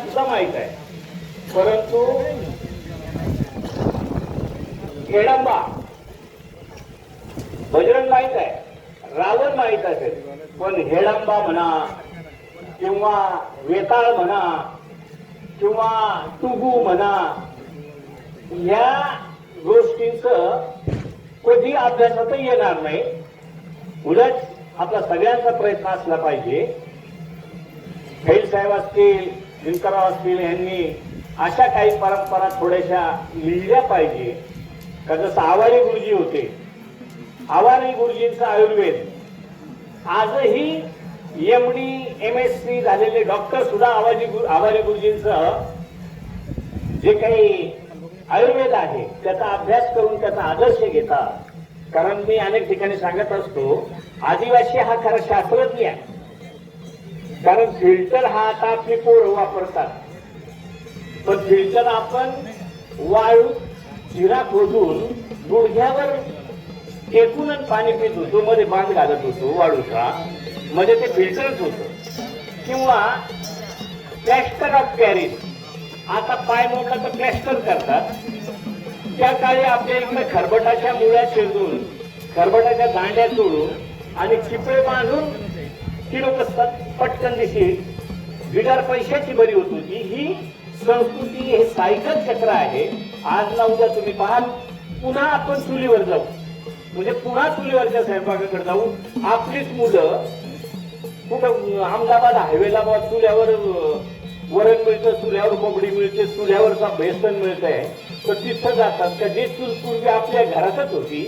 सुद्धा माहित आहे, परंतु हेडंबा बजरंग माहित आहे, रावण माहित असेल, पण हेडंबा म्हणा किंवा वेताळ म्हणा किंवा टुगू म्हणा, या गोष्टींचं कधी अभ्यासात येणार नाही. उलट आपला सगळ्यांचा प्रयत्न असला पाहिजे. खैल साहेब असतील, दिनकरराव असतील, यांनी अशा काही परंपरा थोड्याशा लिहिल्या पाहिजे. का जसं आवारी गुरुजी होते, आवारी गुरुजींचा आयुर्वेद आजही MD MSc झालेले डॉक्टर सुद्धा आवारी गुरुजींचं जे काही आयुर्वेद आहे त्याचा अभ्यास करून त्याचा आदर्श घेतात. कारण मी अनेक ठिकाणी सांगत असतो, आदिवासी हा खरा शास्त्रज्ञ आहे. कारण फिल्टर हा आता आपली पोरं वापरतात, पण फिल्टर आपण वाळू जिरा खोदून गुडघ्यावर टेकून पाणी पित होतो, मध्ये बांध घालत होतो वाळूचा, म्हणजे ते फिल्टरच होतं. किंवा प्लॅस्टर ऑफ पॅरिस, आता पाय मोडला तर प्लॅस्टर करतात. त्या काळी आपल्या इकडे खरबटाच्या मुळ्या चिरून, खरबटाच्या दांड्या तोडून आणि चिपळे बांधून ती लोक पटकन दिशी बिगर पैशाची बरी होत होती. ही संस्कृती, हे सायकल चक्र आहे. आज ना उद्या तुम्ही पाहाल पुन्हा आपण चुलीवर जाऊ, म्हणजे पुन्हा चुलीवरच्या स्वयंपाकाकडे जाऊ. आपलीच मुलं कुठं अहमदाबाद हायवेला चुल्यावर वरण मिळतं, चुल्यावर कोंबडी मिळते, चुल्यावरचा बेसन मिळतंय, तर तिथं जातात. का जी चूल पूर्वी आपल्या घरातच होती,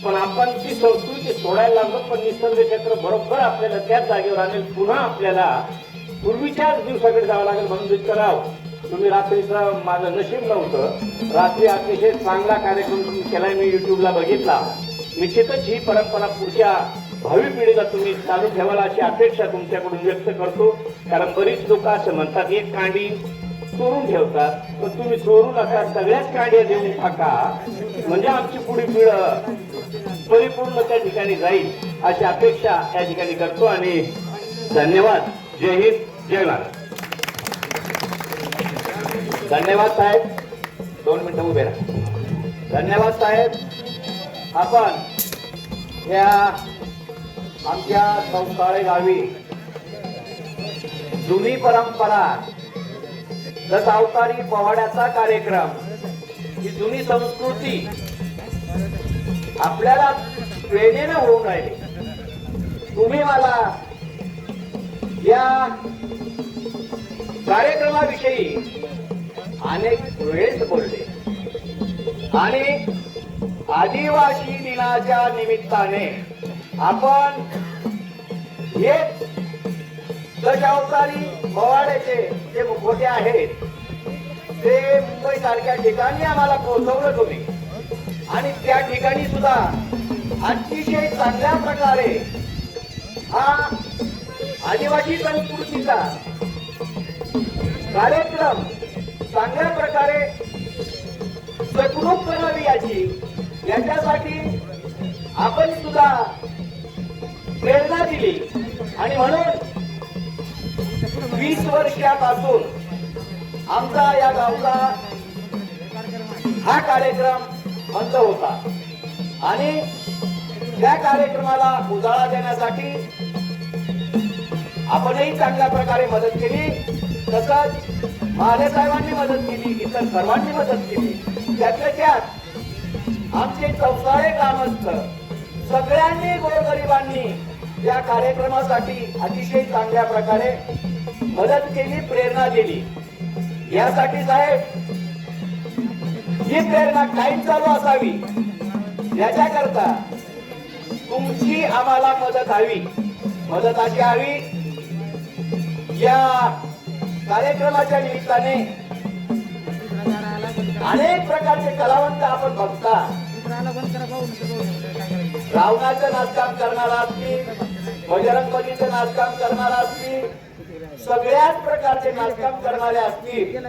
पण आपण ती संस्कृती सोडायला लागलो. पण निसर्ग चक्र बरोबर आपल्याला त्याच जागेवर आणेल. पुन्हा आपल्याला पूर्वीच्याच दिवसाकडे जावं लागेल. म्हणून कराव तुम्ही रात्रीचं, माझं नशीब नव्हतं, रात्री अतिशय चांगला कार्यक्रम तुम्ही केलाय, मी युट्यूबला बघितला. निश्चितच ही परंपरा पुढच्या भावी पिढीला तुम्ही चालू ठेवाल अशी अपेक्षा तुमच्याकडून व्यक्त करतो. कारण बरीच लोक असं म्हणतात, एक कांडी चोरून ठेवतात, पण तुम्ही चोरू नका, सगळ्याच कांड्या देऊन टाका, म्हणजे आमची पुढील पिढी परिपूर्ण त्या ठिकाणी जाईल अशी अपेक्षा या ठिकाणी करतो. आणि धन्यवाद. जय हिंद, जय महाराज. धन्यवाद साहेब. 2 मिनिटं उभे राहा. धन्यवाद साहेब. आपण या आमच्या चौसाळे गावी जुनी परंपरा, दशावतारी पोवाड्याचा कार्यक्रम, ही जुनी संस्कृती आपल्याला प्रेरणेने होऊन राहिली. तुम्ही मला या कार्यक्रमाविषयी अनेक वेळेस बोलले आणि आदिवासी दिनाच्या निमित्ताने आपण हे दशावतारी पोवाड्याचे जे मुखवटे आहेत ते मुंबई सारख्या ठिकाणी आम्हाला पोहोचवलं तुम्ही. आणि त्या ठिकाणी सुद्धा अतिशय चांगल्या प्रकारे हा आदिवासी संस्कृतीचा कार्यक्रम चांगल्या प्रकारे जगणूक करावी याच्यासाठी आपण सुद्धा प्रेरणा दिली. आणि म्हणून 20 वर्षापासून आमचा या गावचा हा कार्यक्रम बंद होता आणि त्या कार्यक्रमाला उजाळा देण्यासाठी आपणही चांगल्या प्रकारे मदत केली. तसंच महादेवसाहेबांनी मदत केली, इतर सर्वांनी मदत केली. त्यातल्या त्यात आमचे चौसाळे ग्रामस्थ सगळ्यांनी, गोरगरिबांनी या कार्यक्रमासाठी अतिशय चांगल्या प्रकारे मदत केली, प्रेरणा दिली. यासाठी साहेब ही प्रेरणा कायम चालू असावी याच्याकरता तुमची आम्हाला मदत हवी. मदत अशी हवी, या कार्यक्रमाच्या निमित्ताने अनेक प्रकारचे कलावंत आपण बघता. रावणाचं नाचकाम करणारा असतील, बजरंगबलीचं नाचकाम करणारा असतील, सगळ्याच प्रकारचे नाचकाम करणारे असतील,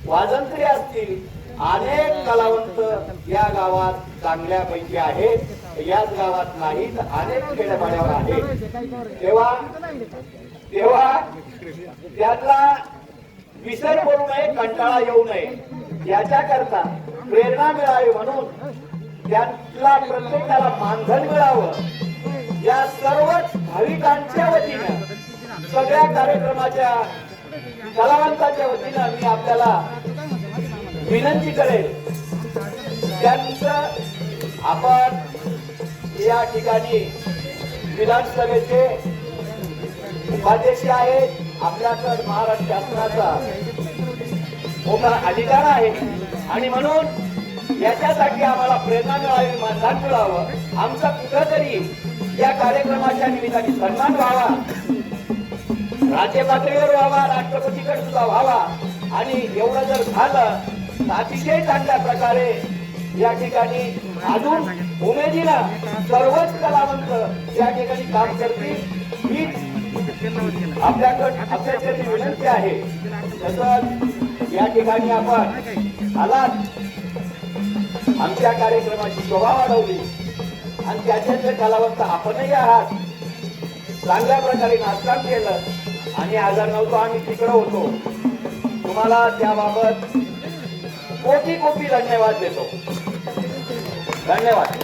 वाजंत्री असतील, अनेक कलावंत या गावात चांगल्यापैकी आहेत. याच गावात नाहीत, अनेक खेड्यापाड्यावर आहेत. तेव्हा त्यातला विसर पडू नये, कंटाळा येऊ नये याच्याकरता प्रेरणा मिळावी म्हणून त्यातला प्रत्येकाला मानधन मिळावं या सर्वच भाविकांच्या वतीनं सगळ्या कार्यक्रमाच्या कलावंताच्या वतीनं मी आपल्याला विनंती करेल त्यांचं आपण या ठिकाणी विधानसभेचे उपाध्यक्ष आहेत आपल्याकडे महाराष्ट्र शासनाचा मोठा अधिकार आहे आणि म्हणून याच्यासाठी आम्हाला प्रेरणा मिळावी मानधन मिळावं आमचा कुठंतरी या कार्यक्रमाच्या निमित्ताने सन्मान व्हावा राज्य पातळीवर व्हावा राष्ट्रपतीकडे सुद्धा व्हावा आणि एवढं जर झालं तर अतिशय चांगल्या प्रकारे या ठिकाणी अजून उमेदीनं सर्वच कलावंत या ठिकाणी काम करतील ही आपल्याकडे विनंती आहे तसंच या ठिकाणी आपण आलात आमच्या कार्यक्रमाची शोभा वाढवली आणि त्याच्यातले कलावंत आपणही आहात चांगल्या प्रकारे नाचकाम केलं आणि हजर नव्हतो आम्ही तिकडे होतो तुम्हाला त्याबाबत कोटी कोटी धन्यवाद देतो धन्यवाद